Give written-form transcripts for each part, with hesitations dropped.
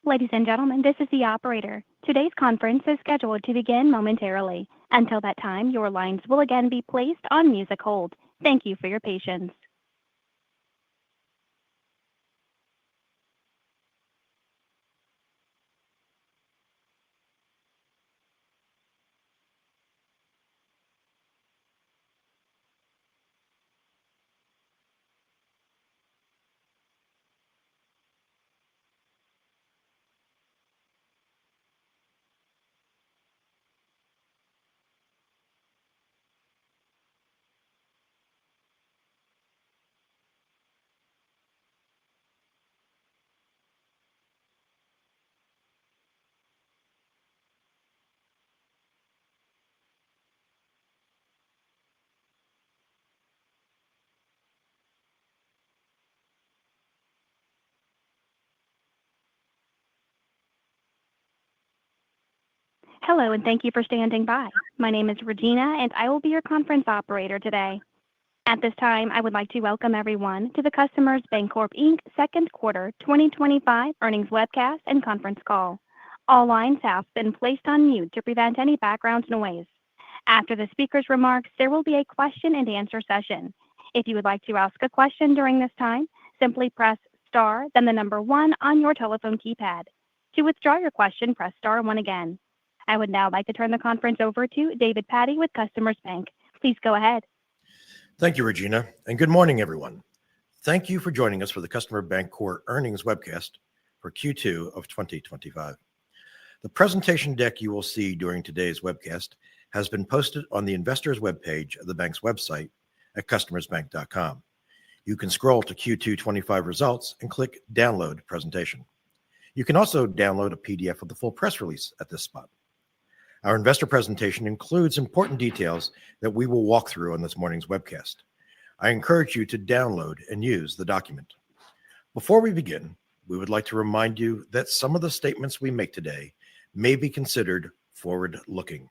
Ladies and gentlemen, this is the operator. Today's conference is scheduled to begin momentarily. Until that time, your lines will again be placed on music hold. Thank you for your patience. Hello, and thank you for standing by. My name is Regina, and I will be your conference operator today. At this time, I would like to welcome everyone to the Customers Bancorp Inc. Second Quarter 2025 Earnings Webcast and Conference Call. All lines have been placed on mute to prevent any background noise. After the speaker's remarks, there will be a question-and-answer session. If you would like to ask a question during this time, simply press star, then the number 1 on your telephone keypad. To withdraw your question, press star 1 again. I would now like to turn the conference over to David Patty with Customers Bank. Please go ahead. Thank you, Regina, and good morning, everyone. Thank you for joining us for the Customer Bancorp Earnings Webcast for Q2 of 2025. The presentation deck you will see during today's webcast has been posted on the investors' webpage of the bank's website at customersbank.com. You can scroll to Q2 25 results and click Download Presentation. You can also download a PDF of the full press release at this spot. Our investor presentation includes important details that we will walk through on this morning's webcast. I encourage you to download and use the document. Before we begin, we would like to remind you that some of the statements we make today may be considered forward-looking.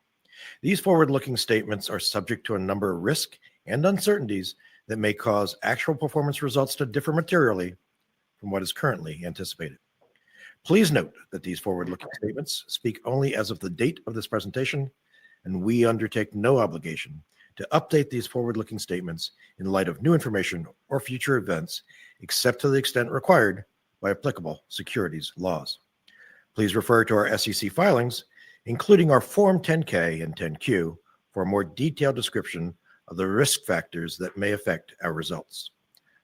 These forward-looking statements are subject to a number of risks and uncertainties that may cause actual performance results to differ materially from what is currently anticipated. Please note that these forward-looking statements speak only as of the date of this presentation, and we undertake no obligation to update these forward-looking statements in light of new information or future events, except to the extent required by applicable securities laws. Please refer to our SEC filings, including our Form 10-K and 10-Q, for a more detailed description of the risk factors that may affect our results.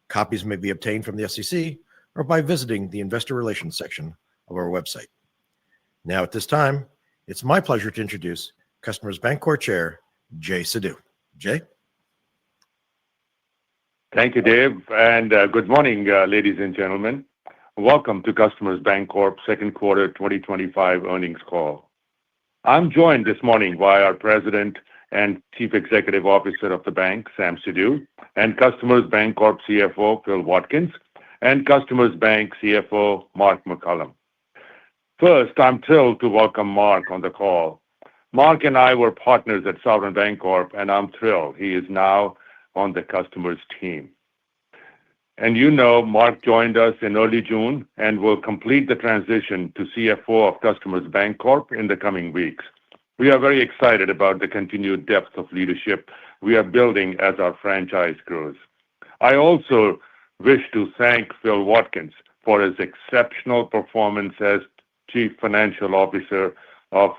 Copies may be obtained from the SEC or by visiting the Investor Relations section of our website. Now, at this time, it's my pleasure to introduce Customers Bancorp Chair, Jay Sidhu. Jay? Thank you, Dave, and good morning, ladies and gentlemen. Welcome to Customers Bancorp Second Quarter 2025 Earnings Call. I'm joined this morning by our President and Chief Executive Officer of the bank, Sam Sidhu, and Customers Bancorp CFO, Phil Watkins, and Customers Bank CFO, Mark McCollum. First, I'm thrilled to welcome Mark on the call. Mark and I were partners at Southern Bancorp, and I'm thrilled he is now on the Customers team. And you know, Mark joined us in early June and will complete the transition to CFO of Customers Bancorp in the coming weeks. We are very excited about the continued depth of leadership we are building as our franchise grows. I also wish to thank Phil Watkins for his exceptional performance as Chief Financial Officer of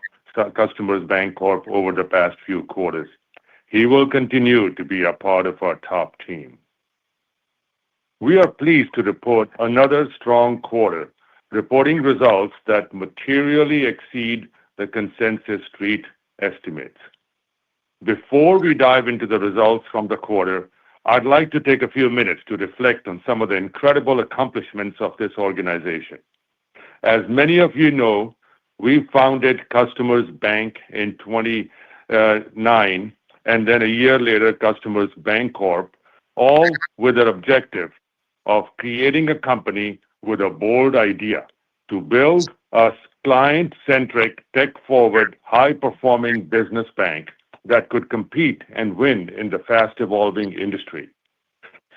Customers Bancorp over the past few quarters. He will continue to be a part of our top team. We are pleased to report another strong quarter, reporting results that materially exceed the consensus street estimates. Before we dive into the results from the quarter, I'd like to take a few minutes to reflect on some of the incredible accomplishments of this organization. As many of you know, we founded Customers Bank in 2009, and then a year later, Customers Bancorp, all with an objective of creating a company with a bold idea to build a client-centric, tech-forward, high-performing business bank that could compete and win in the fast-evolving industry.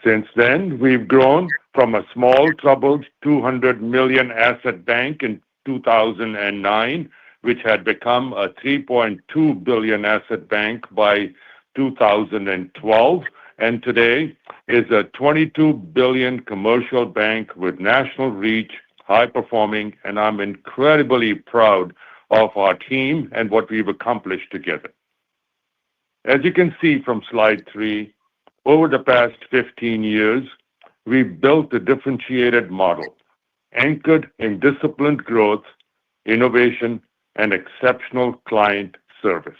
Since then, we've grown from a small, troubled $200 million asset bank in 2009, which had become a $3.2 billion asset bank by 2012, and today is a $22 billion commercial bank with national reach, high performing, and I'm incredibly proud of our team and what we've accomplished together. As you can see from slide 3, over the past 15 years, we've built a differentiated model anchored in disciplined growth, innovation, and exceptional client service.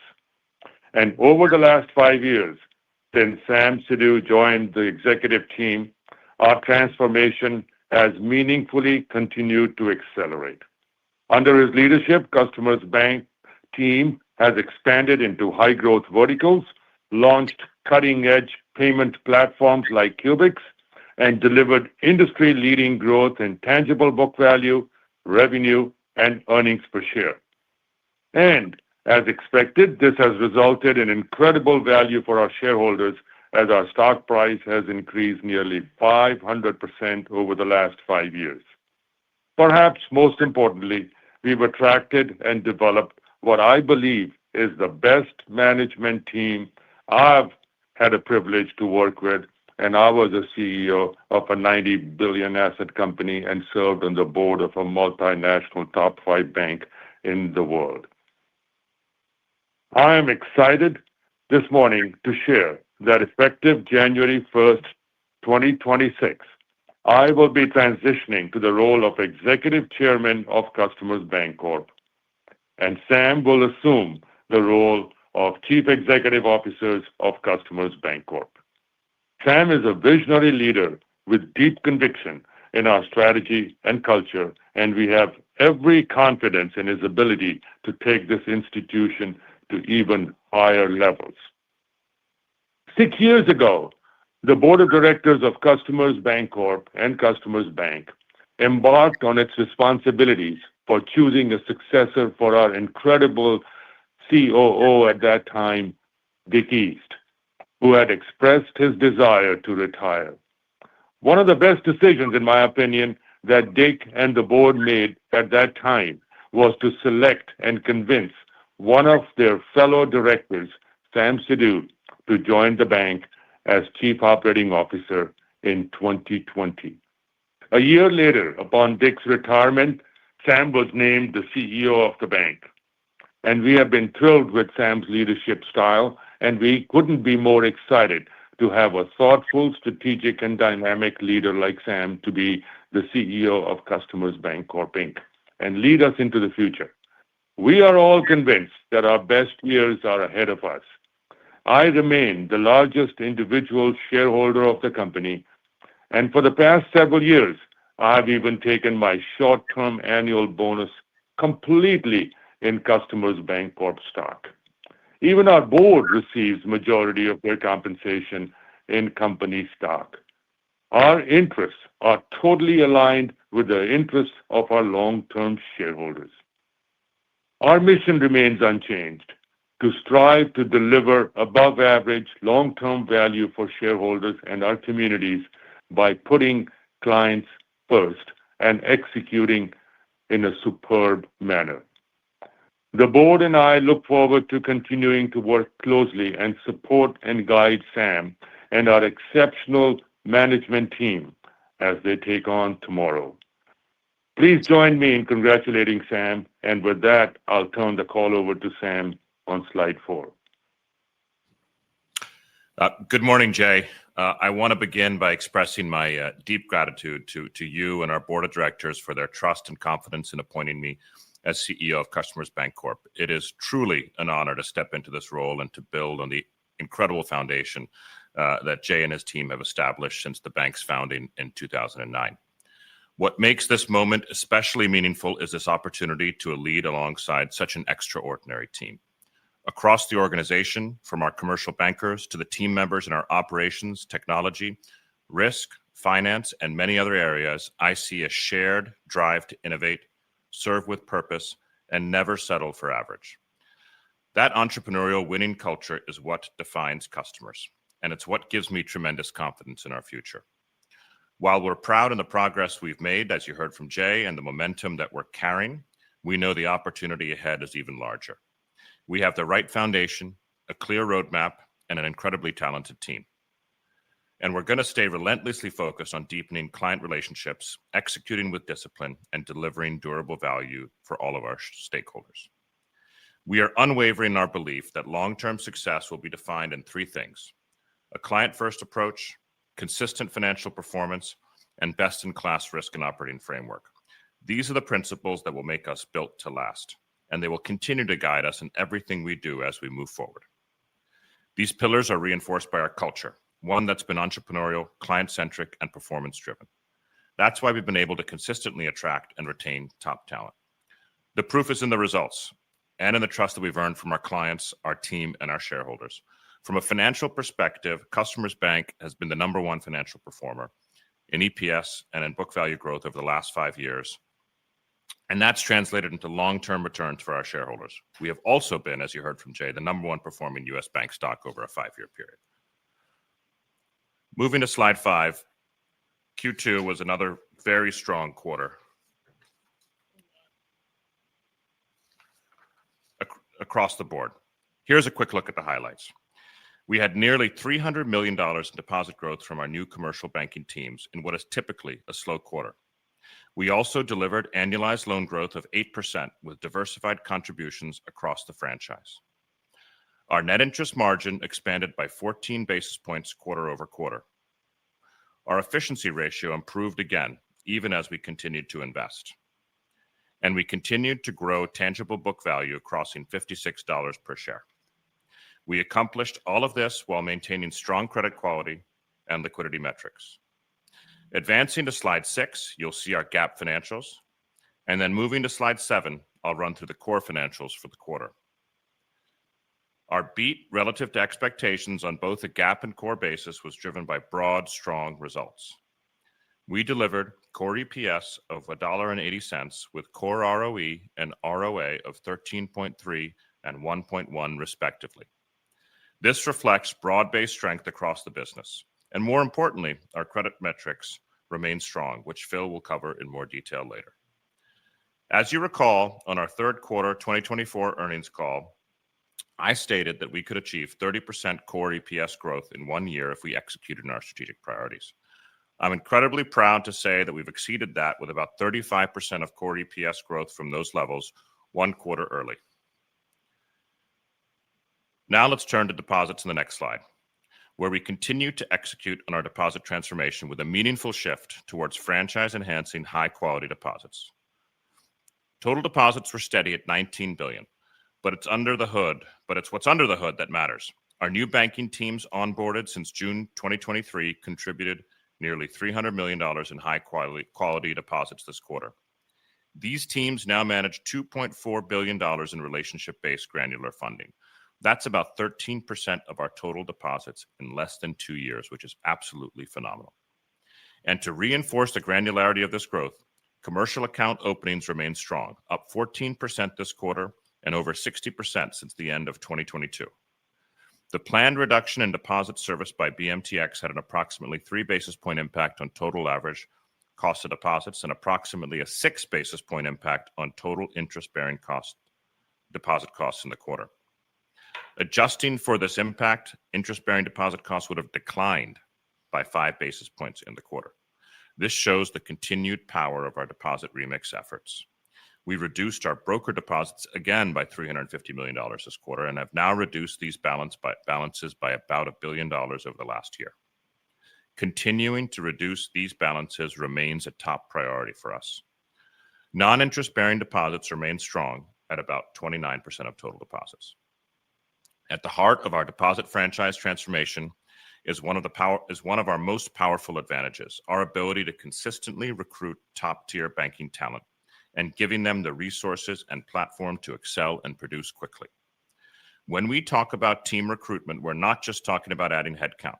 And over the last 5 years, since Sam Sidhu joined the executive team, our transformation has meaningfully continued to accelerate. Under his leadership, Customers Bank team has expanded into high-growth verticals, launched cutting-edge payment platforms like Cubix, and delivered industry-leading growth in tangible book value, revenue, and earnings per share. And as expected, this has resulted in incredible value for our shareholders as our stock price has increased nearly 500% over the last 5 years. Perhaps most importantly, we've attracted and developed what I believe is the best management team I've had a privilege to work with, and I was a CEO of a $90 billion asset company and served on the board of a multinational top 5 bank in the world. I am excited this morning to share that effective January 1st, 2026, I will be transitioning to the role of Executive Chairman of Customers Bancorp, and Sam will assume the role of Chief Executive Officer of Customers Bancorp. Sam is a visionary leader with deep conviction in our strategy and culture, and we have every confidence in his ability to take this institution to even higher levels. 6 years ago, the Board of Directors of Customers Bancorp and Customers Bank embarked on its responsibilities for choosing a successor for our incredible COO at that time, Dick East, who had expressed his desire to retire. One of the best decisions, in my opinion, that Dick and the board made at that time was to select and convince one of their fellow directors, Sam Sidhu, to join the bank as Chief Operating Officer in 2020. A year later, upon Dick's retirement, Sam was named the CEO of the bank. And we have been thrilled with Sam's leadership style, and we couldn't be more excited to have a thoughtful, strategic, and dynamic leader like Sam to be the CEO of Customers Bancorp Inc. and lead us into the future. We are all convinced that our best years are ahead of us. I remain the largest individual shareholder of the company, and for the past several years, I've even taken my short-term annual bonus completely in Customers Bancorp stock. Even our board receives majority of their compensation in company stock. Our interests are totally aligned with the interests of our long-term shareholders. Our mission remains unchanged: to strive to deliver above-average long-term value for shareholders and our communities by putting clients first and executing in a superb manner. The board and I look forward to continuing to work closely and support and guide Sam and our exceptional management team as they take on tomorrow. Please join me in congratulating Sam, and with that, I'll turn the call over to Sam on slide 4. Good morning, Jay. I want to begin by expressing my deep gratitude to you and our board of directors for their trust and confidence in appointing me as CEO of Customers Bancorp. It is truly an honor to step into this role and to build on the incredible foundation that Jay and his team have established since the bank's founding in 2009. What makes this moment especially meaningful is this opportunity to lead alongside such an extraordinary team. Across the organization, from our commercial bankers to the team members in our operations, technology, risk, finance, and many other areas, I see a shared drive to innovate, serve with purpose, and never settle for average. That entrepreneurial winning culture is what defines Customers, and it's what gives me tremendous confidence in our future. While we're proud of the progress we've made, as you heard from Jay, and the momentum that we're carrying, we know the opportunity ahead is even larger. We have the right foundation, a clear roadmap, and an incredibly talented team. And we're going to stay relentlessly focused on deepening client relationships, executing with discipline, and delivering durable value for all of our stakeholders. We are unwavering in our belief that long-term success will be defined in three things: a client-first approach, consistent financial performance, and best-in-class risk and operating framework. These are the principles that will make us built to last, and they will continue to guide us in everything we do as we move forward. These pillars are reinforced by our culture, one that's been entrepreneurial, client-centric, and performance-driven. That's why we've been able to consistently attract and retain top talent. The proof is in the results and in the trust that we've earned from our clients, our team, and our shareholders. From a financial perspective, Customers Bank has been the #1 financial performer in EPS and in book value growth over the last 5 years. And that's translated into long-term returns for our shareholders. We have also been, as you heard from Jay, the #1 performing U.S. bank stock over a 5-year period. Moving to slide 5, Q2 was another very strong quarter across the board. Here's a quick look at the highlights. We had nearly $300 million in deposit growth from our new commercial banking teams in what is typically a slow quarter. We also delivered annualized loan growth of 8% with diversified contributions across the franchise. Our net interest margin expanded by 14 basis points quarter over quarter. Our efficiency ratio improved again, even as we continued to invest. And we continued to grow tangible book value, crossing $56 per share. We accomplished all of this while maintaining strong credit quality and liquidity metrics. Advancing to slide 6, you'll see our GAAP financials. And then moving to slide 7, I'll run through the core financials for the quarter. Our beat relative to expectations on both a GAAP and core basis was driven by broad, strong results. We delivered core EPS of $1.80 with core ROE and ROA of 13.3 and 1.1 respectively. This reflects broad-based strength across the business. And more importantly, our credit metrics remain strong, which Phil will cover in more detail later. As you recall, on our third quarter 2024 earnings call, I stated that we could achieve 30% core EPS growth in 1 year if we executed on our strategic priorities. I'm incredibly proud to say that we've exceeded that with about 35% of core EPS growth from those levels 1 quarter early. Now let's turn to deposits in the next slide, where we continue to execute on our deposit transformation with a meaningful shift towards franchise-enhancing high-quality deposits. Total deposits were steady at $19 billion, but it's what's under the hood that matters. Our new banking teams onboarded since June 2023 contributed nearly $300 million in high-quality deposits this quarter. These teams now manage $2.4 billion in relationship-based granular funding. That's about 13% of our total deposits in less than 2 years, which is absolutely phenomenal. And to reinforce the granularity of this growth, commercial account openings remain strong, up 14% this quarter and over 60% since the end of 2022. The planned reduction in deposit service by BMTX had an approximately 3 basis point impact on total average cost of deposits and approximately a 6 basis point impact on total interest-bearing deposit costs in the quarter. Adjusting for this impact, interest-bearing deposit costs would have declined by 5 basis points in the quarter. This shows the continued power of our deposit remix efforts. We reduced our broker deposits again by $350 million this quarter and have now reduced these balances by about $1 billion over the last year. Continuing to reduce these balances remains a top priority for us. Non-interest-bearing deposits remain strong at about 29% of total deposits. At the heart of our deposit franchise transformation is one of our most powerful advantages, our ability to consistently recruit top-tier banking talent and giving them the resources and platform to excel and produce quickly. When we talk about team recruitment, we're not just talking about adding headcount.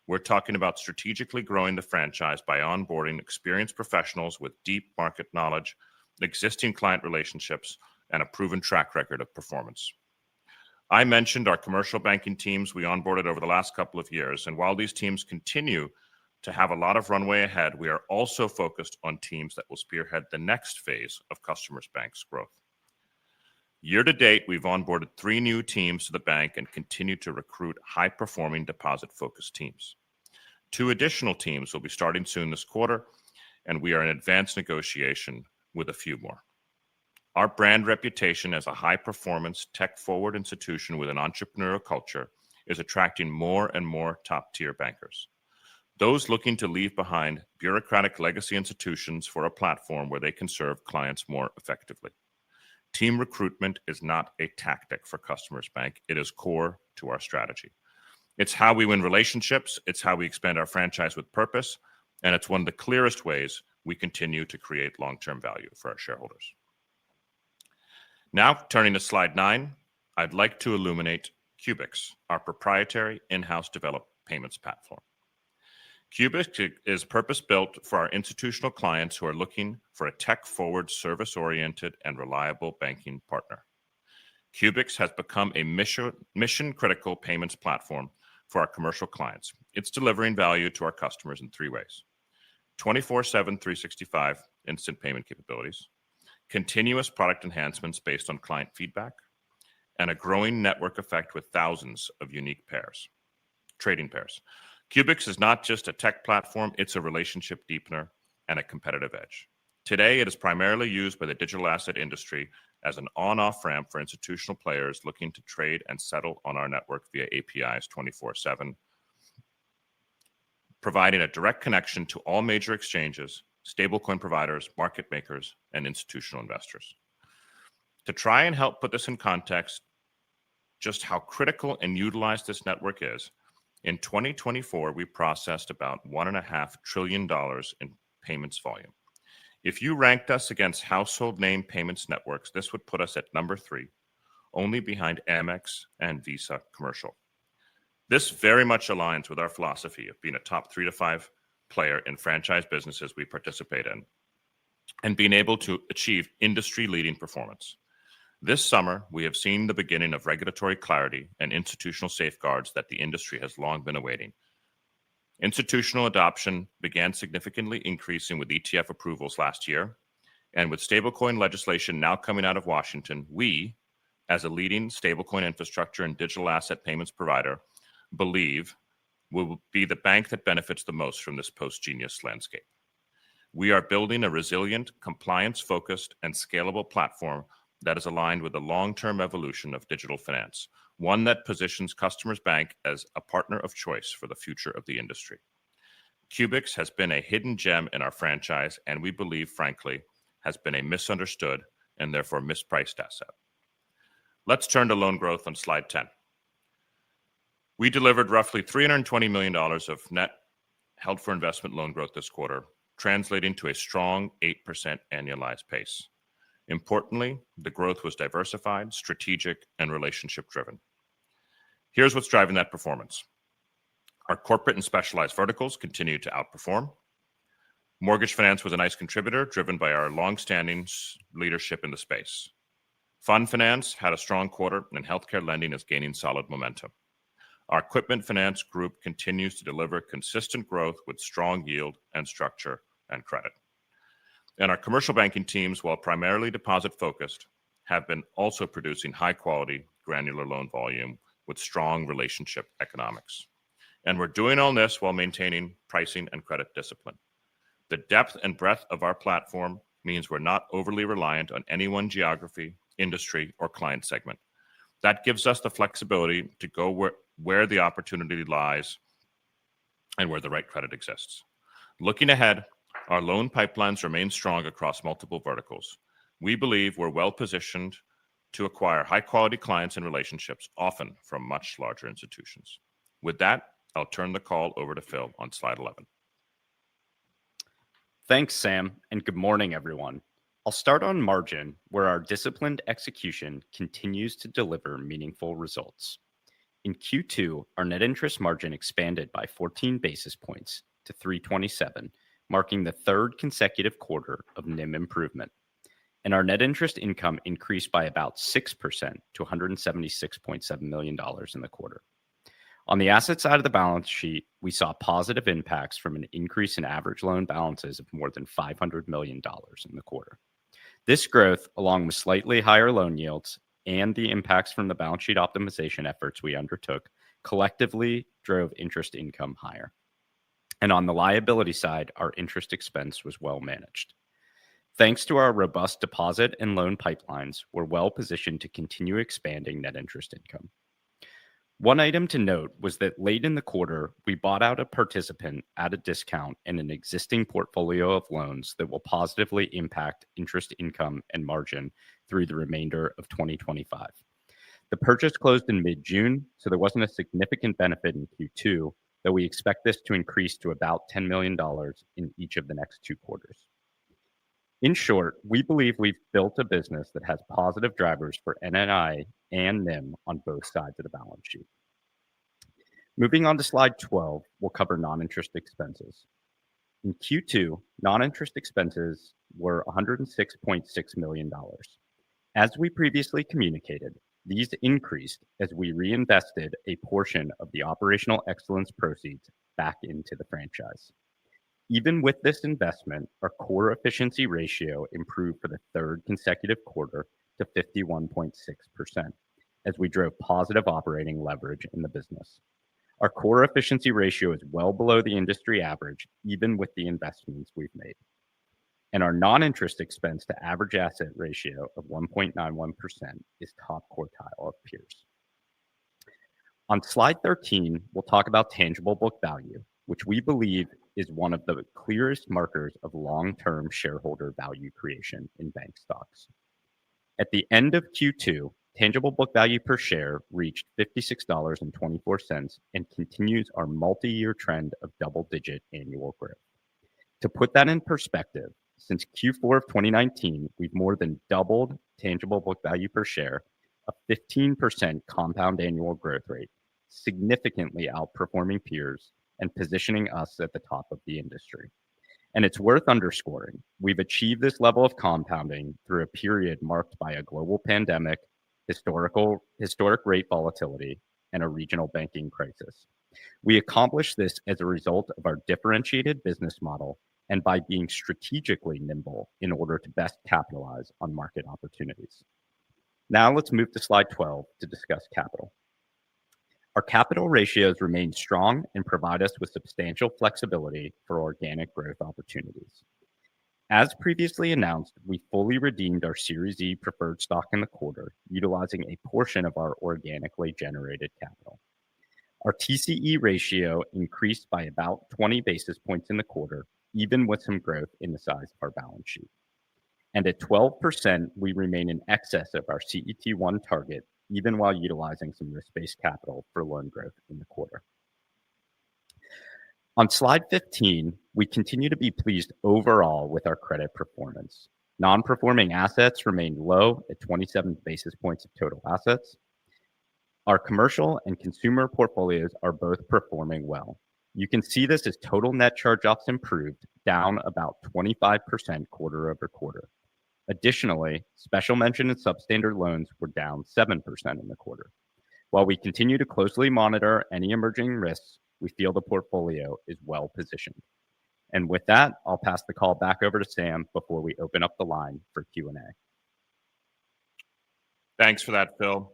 We're talking about strategically growing the franchise by onboarding experienced professionals with deep market knowledge, existing client relationships, and a proven track record of performance. I mentioned our commercial banking teams we onboarded over the last couple of years, and while these teams continue to have a lot of runway ahead, we are also focused on teams that will spearhead the next phase of Customers Bank's growth. Year to date, we've onboarded 3 new teams to the bank and continue to recruit high-performing deposit-focused teams. 2 additional teams will be starting soon this quarter, and we are in advanced negotiation with a few more. Our brand reputation as a high-performance, tech-forward institution with an entrepreneurial culture is attracting more and more top-tier bankers. Those looking to leave behind bureaucratic legacy institutions for a platform where they can serve clients more effectively. Team recruitment is not a tactic for Customers Bank. It is core to our strategy. It's how we win relationships, it's how we expand our franchise with purpose, and it's one of the clearest ways we continue to create long-term value for our shareholders. Now, turning to slide 9, I'd like to illuminate Cubix, our proprietary in-house developed payments platform. Cubix is purpose-built for our institutional clients who are looking for a tech-forward, service-oriented, and reliable banking partner. Cubix has become a mission-critical payments platform for our commercial clients. It's delivering value to our customers in 3 ways: 24/7, 365 instant payment capabilities, continuous product enhancements based on client feedback, and a growing network effect with thousands of unique trading pairs. Cubix is not just a tech platform, it's a relationship deepener and a competitive edge. Today, it is primarily used by the digital asset industry as an on-off ramp for institutional players looking to trade and settle on our network via APIs 24/7, providing a direct connection to all major exchanges, stablecoin providers, market makers, and institutional investors. To try and help put this in context, just how critical and utilized this network is, in 2024, we processed about $1.5 trillion in payments volume. If you ranked us against household name payments networks, this would put us at number 3, only behind Amex and Visa Commercial. This very much aligns with our philosophy of being a top 3 to 5 player in franchise businesses we participate in and being able to achieve industry-leading performance. This summer, we have seen the beginning of regulatory clarity and institutional safeguards that the industry has long been awaiting. Institutional adoption began significantly increasing with ETF approvals last year, and with stablecoin legislation now coming out of Washington, we, as a leading stablecoin infrastructure and digital asset payments provider, believe will be the bank that benefits the most from this post-Genius landscape. We are building a resilient, compliance-focused, and scalable platform that is aligned with the long-term evolution of digital finance, one that positions Customers Bank as a partner of choice for the future of the industry. Cubix has been a hidden gem in our franchise, and we believe, frankly, has been a misunderstood and therefore mispriced asset. Let's turn to loan growth on slide 10. We delivered roughly $320 million of net held for investment loan growth this quarter, translating to a strong 8% annualized pace. Importantly, the growth was diversified, strategic, and relationship-driven. Here's what's driving that performance. Our corporate and specialized verticals continue to outperform. Mortgage finance was a nice contributor, driven by our longstanding leadership in the space. Fund finance had a strong quarter, and healthcare lending is gaining solid momentum. Our equipment finance group continues to deliver consistent growth with strong yield and structure and credit. And our commercial banking teams, while primarily deposit-focused, have been also producing high-quality, granular loan volume with strong relationship economics. And we're doing all this while maintaining pricing and credit discipline. The depth and breadth of our platform means we're not overly reliant on any one geography, industry, or client segment. That gives us the flexibility to go where the opportunity lies and where the right credit exists. Looking ahead, our loan pipelines remain strong across multiple verticals. We believe we're well-positioned to acquire high-quality clients and relationships, often from much larger institutions. With that, I'll turn the call over to Phil on slide 11. Thanks, Sam, and good morning, everyone. I'll start on margin, where our disciplined execution continues to deliver meaningful results. In Q2, our net interest margin expanded by 14 basis points to 327, marking the 3rd consecutive quarter of NIM improvement. And our net interest income increased by about 6% to $176.7 million in the quarter. On the asset side of the balance sheet, we saw positive impacts from an increase in average loan balances of more than $500 million in the quarter. This growth, along with slightly higher loan yields and the impacts from the balance sheet optimization efforts we undertook collectively drove interest income higher. And on the liability side, our interest expense was well managed. Thanks to our robust deposit and loan pipelines, we're well positioned to continue expanding net interest income. One item to note was that late in the quarter, we bought out a participant at a discount in an existing portfolio of loans that will positively impact interest income and margin through the remainder of 2025. The purchase closed in mid-June, so there wasn't a significant benefit in Q2, though we expect this to increase to about $10 million in each of the next 2 quarters. In short, we believe we've built a business that has positive drivers for NII and NIM on both sides of the balance sheet. Moving on to slide 12, we'll cover non-interest expenses. In Q2, non-interest expenses were $106.6 million. As we previously communicated, these increased as we reinvested a portion of the operational excellence proceeds back into the franchise. Even with this investment, our core efficiency ratio improved for the 3rd consecutive quarter to 51.6%, as we drove positive operating leverage in the business. Our core efficiency ratio is well below the industry average, even with the investments we've made. And our non-interest expense to average asset ratio of 1.91% is top quartile of peers. On slide 13, we'll talk about tangible book value, which we believe is one of the clearest markers of long-term shareholder value creation in bank stocks. At the end of Q2, tangible book value per share reached $56.24 and continues our multi-year trend of double-digit annual growth. To put that in perspective, since Q4 of 2019, we've more than doubled tangible book value per share, a 15% compound annual growth rate, significantly outperforming peers and positioning us at the top of the industry. And it's worth underscoring, we've achieved this level of compounding through a period marked by a global pandemic, historic rate volatility, and a regional banking crisis. We accomplished this as a result of our differentiated business model and by being strategically nimble in order to best capitalize on market opportunities. Now let's move to slide 12 to discuss capital. Our capital ratios remain strong and provide us with substantial flexibility for organic growth opportunities. As previously announced, we fully redeemed our Series E preferred stock in the quarter, utilizing a portion of our organically generated capital. Our TCE ratio increased by about 20 basis points in the quarter, even with some growth in the size of our balance sheet. And at 12%, we remain in excess of our CET1 target, even while utilizing some risk-based capital for loan growth in the quarter. On slide 15, we continue to be pleased overall with our credit performance. Non-performing assets remain low at 27 basis points of total assets. Our commercial and consumer portfolios are both performing well. You can see this as total net charge-offs improved, down about 25% quarter over quarter. Additionally, special mention and substandard loans were down 7% in the quarter. While we continue to closely monitor any emerging risks, we feel the portfolio is well positioned. And with that, I'll pass the call back over to Sam before we open up the line for Q&A. Thanks for that, Phil.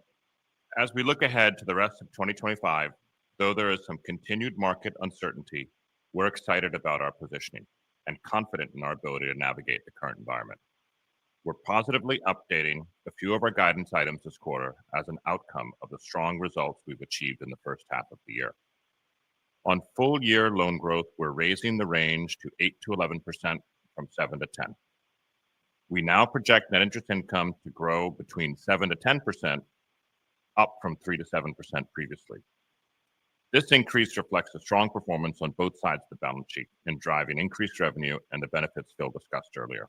As we look ahead to the rest of 2025, though there is some continued market uncertainty, we're excited about our positioning and confident in our ability to navigate the current environment. We're positively updating a few of our guidance items this quarter as an outcome of the strong results we've achieved in the first half of the year. On full-year loan growth, we're raising the range to 8 to 11% from 7 to 10. We now project net interest income to grow between 7 to 10%, up from 3 to 7% previously. This increase reflects a strong performance on both sides of the balance sheet in driving increased revenue and the benefits Phil discussed earlier.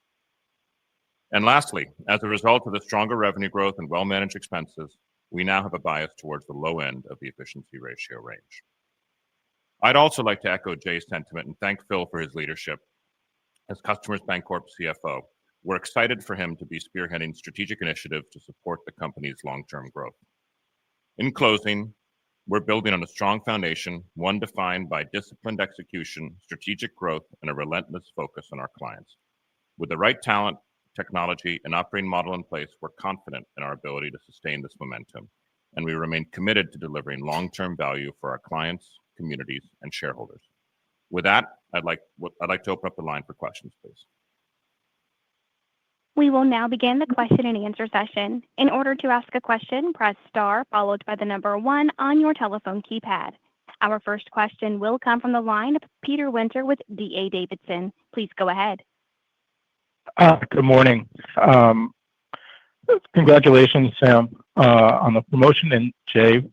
And lastly, as a result of the stronger revenue growth and well-managed expenses, we now have a bias towards the low end of the efficiency ratio range. I'd also like to echo Jay's sentiment and thank Phil for his leadership. As Customers Bancorp CFO, we're excited for him to be spearheading strategic initiatives to support the company's long-term growth. In closing, we're building on a strong foundation, one defined by disciplined execution, strategic growth, and a relentless focus on our clients. With the right talent, technology, and operating model in place, we're confident in our ability to sustain this momentum, and we remain committed to delivering long-term value for our clients, communities, and shareholders. With that, I'd like to open up the line for questions, please. We will now begin the question and answer session. In order to ask a question, press star followed by the number 1 on your telephone keypad. Our first question will come from the line of Peter Winter with D.A. Davidson. Please go ahead. Good morning. Congratulations, Sam, on the promotion, and Jay,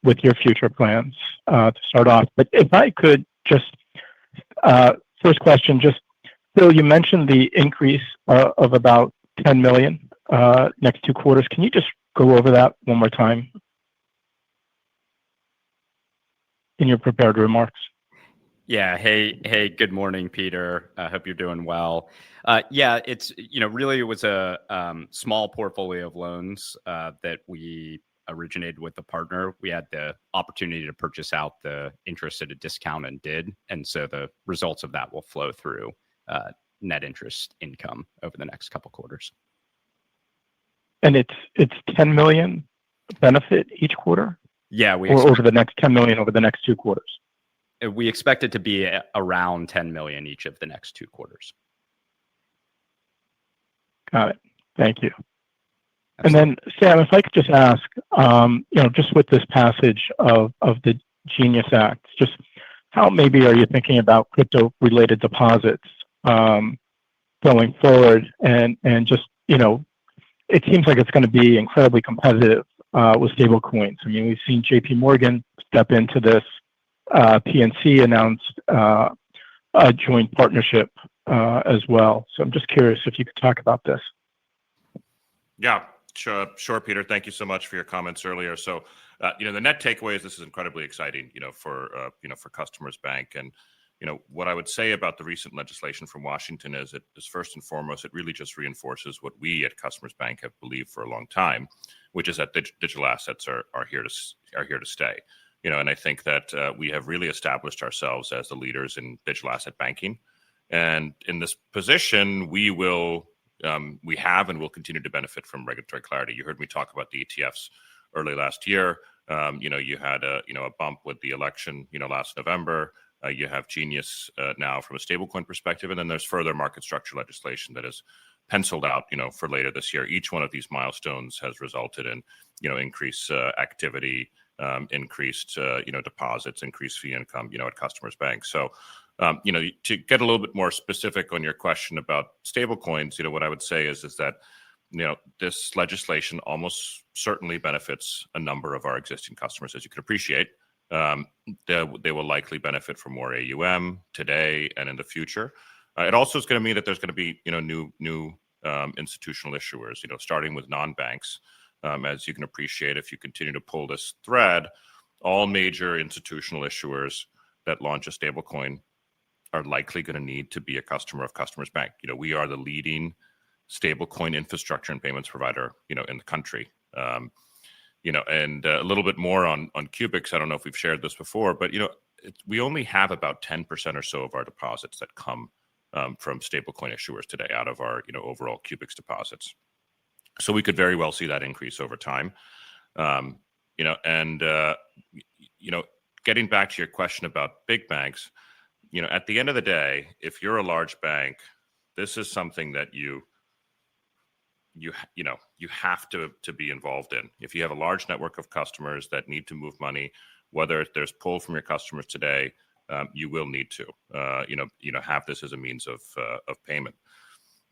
with your future plans to start off. But if I could just, first question, just Bill, you mentioned the increase of about $10 million next 2 quarters. Can you just go over that one more time in your prepared remarks? Yeah. Hey, good morning, Peter. I hope you're doing well. Yeah, it's, really it was a small portfolio of loans that we originated with the partner. We had the opportunity to purchase out the interest at a discount and did. And so the results of that will flow through net interest income over the next couple quarters. And it's $10 million benefit each quarter? Yeah, or over the next $10 million over the next 2 quarters. We expect it to be around $10 million each of the next 2 quarters. Got it. Thank you. And then, Sam, if I could just ask, just with this passage of the Genius Act, just how maybe are you thinking about crypto-related deposits going forward? And just, it seems like it's going to be incredibly competitive with stable coins. I mean, we've seen JP Morgan step into this. PNC announced a joint partnership as well. So I'm just curious if you could talk about this. Yeah, sure, Peter. Thank you so much for your comments earlier. So, the net takeaway is this is incredibly exciting, for Customers Bank. And, what I would say about the recent legislation from Washington is first and foremost, it really just reinforces what we at Customers Bank have believed for a long time, which is that digital assets are here to stay. And I think that we have really established ourselves as the leaders in digital asset banking. And in this position, we have and will continue to benefit from regulatory clarity. You heard me talk about the ETFs early last year. You had a bump with the election, last November. You have Genius now from a stablecoin perspective, and then there's further market structure legislation that is penciled out, for later this year. Each one of these milestones has resulted in, increased activity, increased, deposits, increased fee income, at Customers Bank. So, to get a little bit more specific on your question about stablecoins, what I would say is that, this legislation almost certainly benefits a number of our existing customers, as you can appreciate. They will likely benefit from more AUM today and in the future. It also is going to mean that there's going to be, new institutional issuers, starting with non-banks. As you can appreciate, if you continue to pull this thread, all major institutional issuers that launch a stablecoin are likely going to need to be a customer of Customers Bank. We are the leading stablecoin infrastructure and payments provider, in the country. And a little bit more on Cubix. I don't know if we've shared this before, but we only have about 10% or so of our deposits that come from stablecoin issuers today out of our overall Cubix deposits. So we could very well see that increase over time. Getting back to your question about big banks, at the end of the day, if you're a large bank, this is something that you have to be involved in. If you have a large network of customers that need to move money, whether there's pull from your customers today, you will need to have this as a means of payment.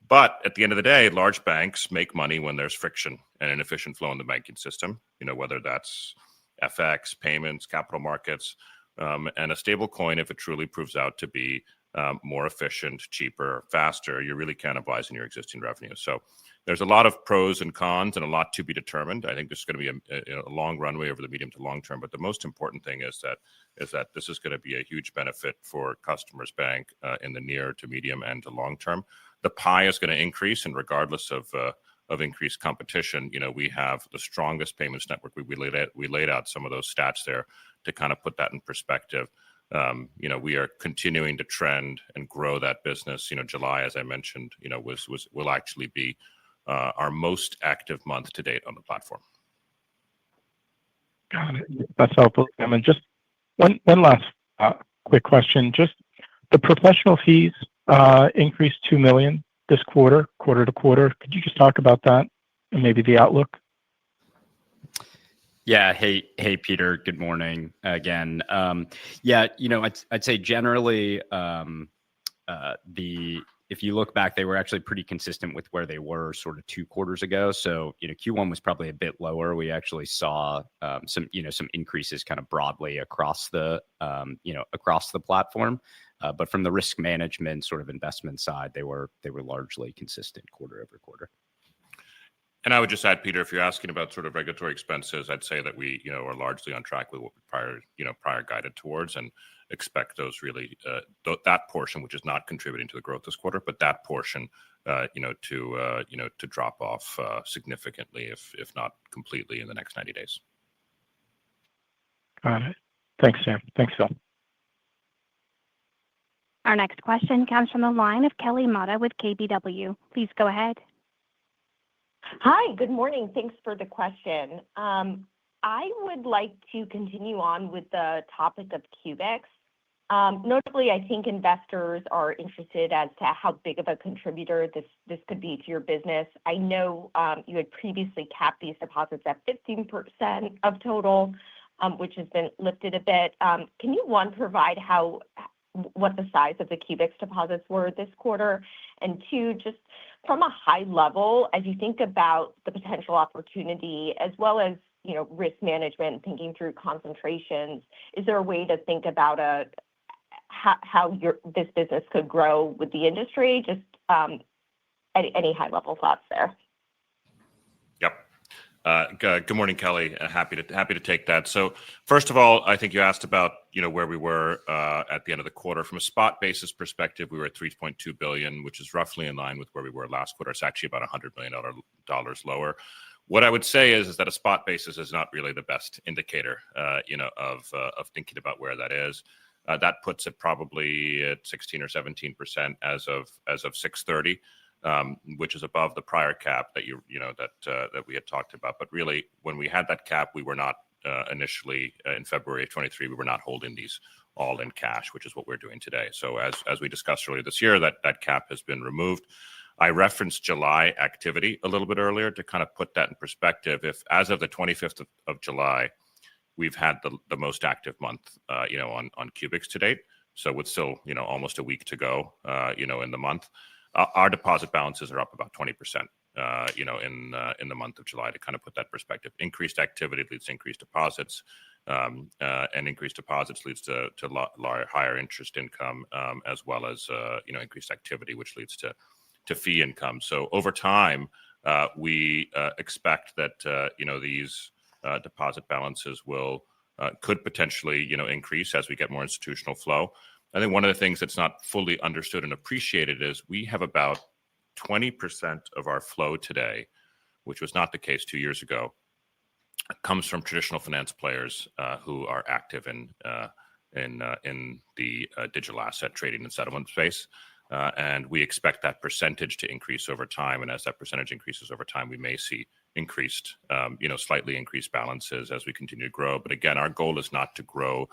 But at the end of the day, large banks make money when there's friction and an efficient flow in the banking system, whether that's FX, payments, capital markets, and a stable coin, if it truly proves out to be more efficient, cheaper, faster, you're really cannibalizing your existing revenue. So there's a lot of pros and cons and a lot to be determined. I think there's going to be a long runway over the medium to long term. But the most important thing is that this is going to be a huge benefit for Customers Bank in the near to medium and to long term. The pie is going to increase, and regardless of increased competition, we have the strongest payments network. We laid out some of those stats there to kind of put that in perspective. We are continuing to trend and grow that business. July, as I mentioned, will actually be our most active month to date on the platform. Got it. That's helpful. And just one last quick question. Just the professional fees increased $2 million this quarter to quarter. Could you just talk about that and maybe the outlook? Yeah. Hey, Peter. Good morning again. I'd say generally, if you look back, they were actually pretty consistent with where they were sort of 2 quarters ago. So, Q1 was probably a bit lower. We actually saw some increases kind of broadly across the platform. But from the risk management sort of investment side, they were largely consistent quarter over quarter. And I would just add, Peter, if you're asking about sort of regulatory expenses, I'd say that we, are largely on track with what we prior guided towards, and expect those really that portion, which is not contributing to the growth this quarter, but that portion, to drop off significantly, if not completely, in the next 90 days. Got it. Thanks, Sam. Thanks, Phil. Our next question comes from the line of Kelly Motta with KBW. Please go ahead. Hi, good morning. Thanks for the question. I would like to continue on with the topic of Cubix. Notably, I think investors are interested as to how big of a contributor this could be to your business. I know you had previously capped these deposits at 15% of total, which has been lifted a bit. Can you, one, provide what the size of the Cubix deposits were this quarter? And two, just from a high level, as you think about the potential opportunity as well as risk management, thinking through concentrations, is there a way to think about how this business could grow with the industry? Just any high level thoughts there. Yep. Good morning, Kelly. Happy to take that. So first of all, I think you asked about where we were at the end of the quarter. From a spot basis perspective, we were at $3.2 billion, which is roughly in line with where we were last quarter. It's actually about $100 million lower. What I would say is that a spot basis is not really the best indicator, of thinking about where that is. That puts it probably at 16 or 17% as of 6/30. Which is above the prior cap that that we had talked about. But really, when we had that cap, we were not initially in February of 23. We were not holding these all in cash, which is what we're doing today. So as we discussed earlier this year, that cap has been removed. I referenced July activity a little bit earlier to kind of put that in perspective. If as of the 25th of July, we've had the most active month, on Cubix to date. So with still almost a week to go, in the month. Our deposit balances are up about 20%, in the month of July, to kind of put that perspective. Increased activity leads to increased deposits, and increased deposits leads to higher interest income, as well as increased activity, which leads to fee income. So over time, we expect that these deposit balances could potentially increase as we get more institutional flow. I think one of the things that's not fully understood and appreciated is we have about 20% of our flow today, which was not the case 2 years ago, comes from traditional finance players who are active in the digital asset trading and settlement space. And we expect that percentage to increase over time. And as that percentage increases over time, we may see slightly increased balances as we continue to grow. But again, our goal is not to grow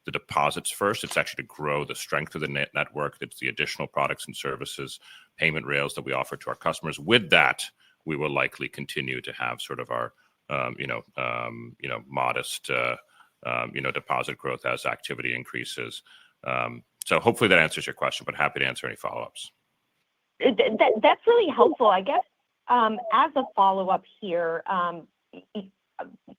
the deposits first. It's actually to grow the strength of the network. It's the additional products and services, payment rails that we offer to our customers. With that, we will likely continue to have sort of our, modest, deposit growth as activity increases. So hopefully that answers your question, but happy to answer any follow-ups. That's really helpful. I guess as a follow-up here,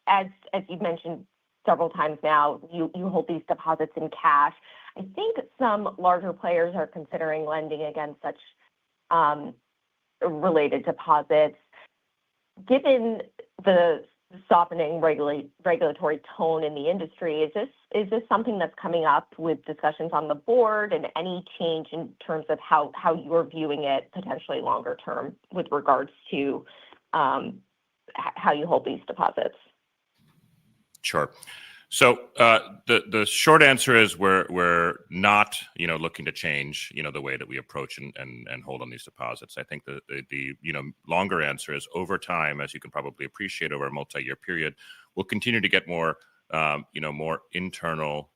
as you've mentioned several times now, you hold these deposits in cash. I think some larger players are considering lending against such related deposits. Given the softening regulatory tone in the industry, is this something that's coming up with discussions on the board, and any change in terms of how you're viewing it potentially longer term with regards to how you hold these deposits? Sure. So the short answer is we're not looking to change the way that we approach and hold on these deposits. I think the longer answer is over time, as you can probably appreciate over a multi-year period, we'll continue to get more more internal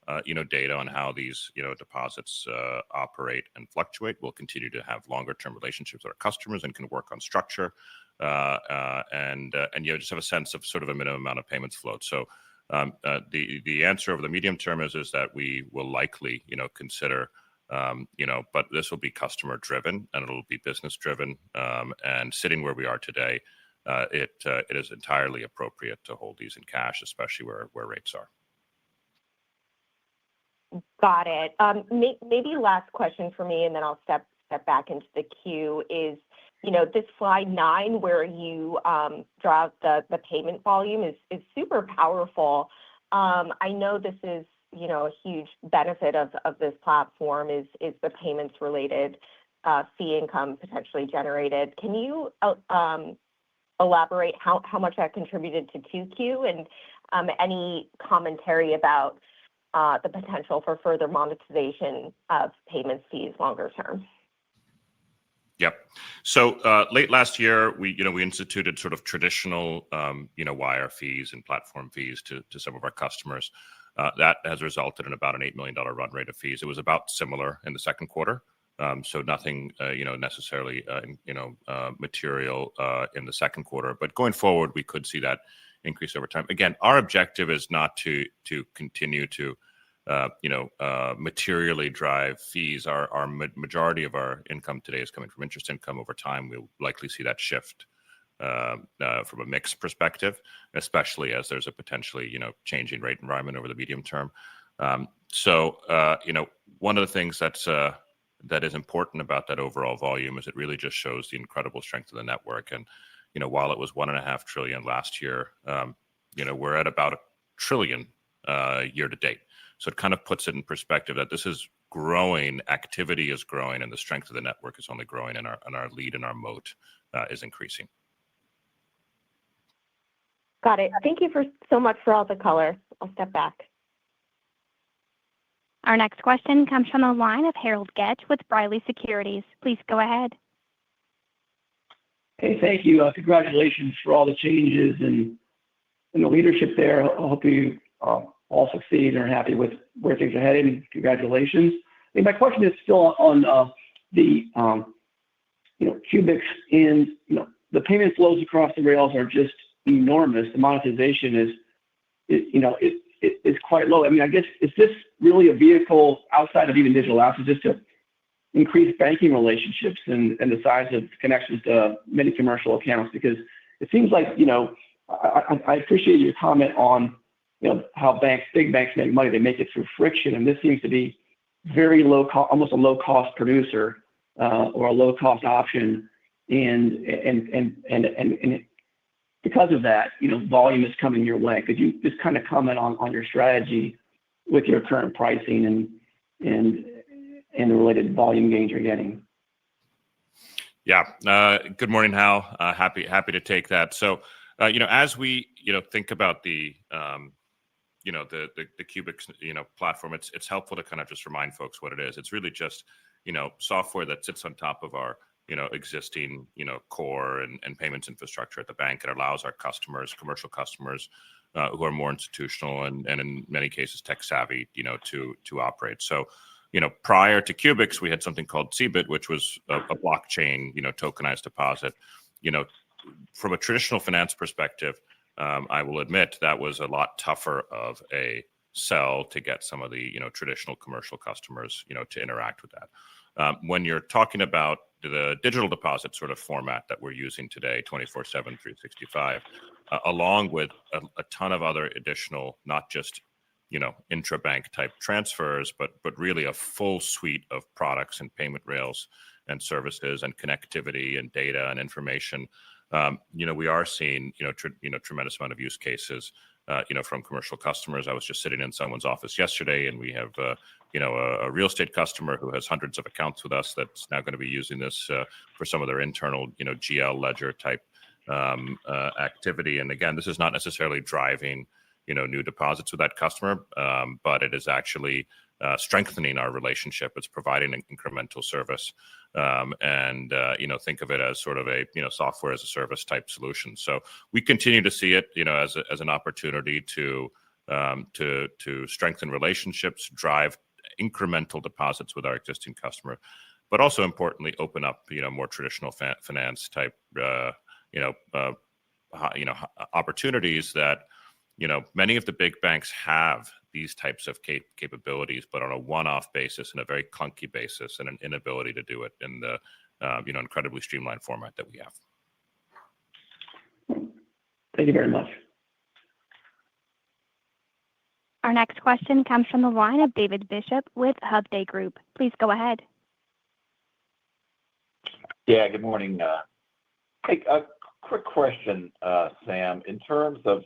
data on how these deposits operate and fluctuate. We'll continue to have longer term relationships with our customers and can work on structure and just have a sense of sort of a minimum amount of payments float. So. The answer over the medium term is that we will likely, consider, but this will be customer driven and it'll be business driven. And sitting where we are today, it is entirely appropriate to hold these in cash, especially where rates are. Got it. Maybe last question for me, and then I'll step back into the queue is, this slide 9 where you draw out the payment volume is super powerful. I know this is, a huge benefit of this platform is the payments related fee income potentially generated. Can you elaborate how much that contributed to 2Q and any commentary about the potential for further monetization of payments fees longer term? Yep. So late last year, we instituted sort of traditional wire fees and platform fees to some of our customers. That has resulted in about an $8 million run rate of fees. It was about similar in the second quarter. So nothing necessarily material in the second quarter. But going forward, we could see that increase over time. Again, our objective is not to continue to materially drive fees. Our majority of our income today is coming from interest income. Over time, we'll likely see that shift from a mix perspective, especially as there's a potentially changing rate environment over the medium term. So one of the things that is important about that overall volume is it really just shows the incredible strength of the network. And while it was $1.5 trillion last year, we're at about $1 trillion year to date. So it kind of puts it in perspective that this is growing, activity is growing, and the strength of the network is only growing, and our lead and our moat is increasing. Got it. Thank you so much for all the color. I'll step back. Our next question comes from the line of Harold Getch with Briley Securities. Please go ahead. Hey, thank you. Congratulations for all the changes and the leadership there. I hope you all succeed and are happy with where things are heading. Congratulations. My question is still on the Cubics, and the payment flows across the rails are just enormous. The monetization is quite low. I mean, I guess, is this really a vehicle outside of even digital assets just to increase banking relationships and the size of connections to many commercial accounts? Because it seems like, I appreciate your comment on, how big banks make money. They make it through friction. And this seems to be very low cost, almost a low cost producer or a low cost option. And because of that, volume is coming your way. Could you just kind of comment on your strategy with your current pricing and the related volume gains you're getting? Yeah. Good morning, Hal. Happy to take that. So, as we think about the Cubics platform, it's helpful to kind of just remind folks what it is. It's really just software that sits on top of our existing core and payments infrastructure at the bank. It allows our customers, commercial customers who are more institutional and in many cases tech savvy, to operate. So, prior to Cubics, we had something called CBIT, which was a blockchain, tokenized deposit. From a traditional finance perspective, I will admit that was a lot tougher of a sell to get some of the traditional commercial customers to interact with that. When you're talking about the digital deposit sort of format that we're using today, 24/7, 365, along with a ton of other additional, not just intra-bank type transfers, but really a full suite of products and payment rails and services and connectivity and data and information. We are seeing tremendous amount of use cases from commercial customers. I was just sitting in someone's office yesterday, and we have a real estate customer who has hundreds of accounts with us that's now going to be using this for some of their internal GL ledger type activity. And again, this is not necessarily driving new deposits with that customer, but it is actually strengthening our relationship. It's providing an incremental service, and think of it as sort of a software as a service type solution. So we continue to see it as an opportunity to strengthen relationships, drive incremental deposits with our existing customer, but also importantly open up more traditional finance type opportunities that many of the big banks have these types of capabilities, but on a one-off basis, in a very clunky basis, and an inability to do it in the incredibly streamlined format that we have. Thank you very much. Our next question comes from the line of David Bishop with Hovde Group. Please go ahead. Yeah, good morning. Hey, a quick question, Sam. In terms of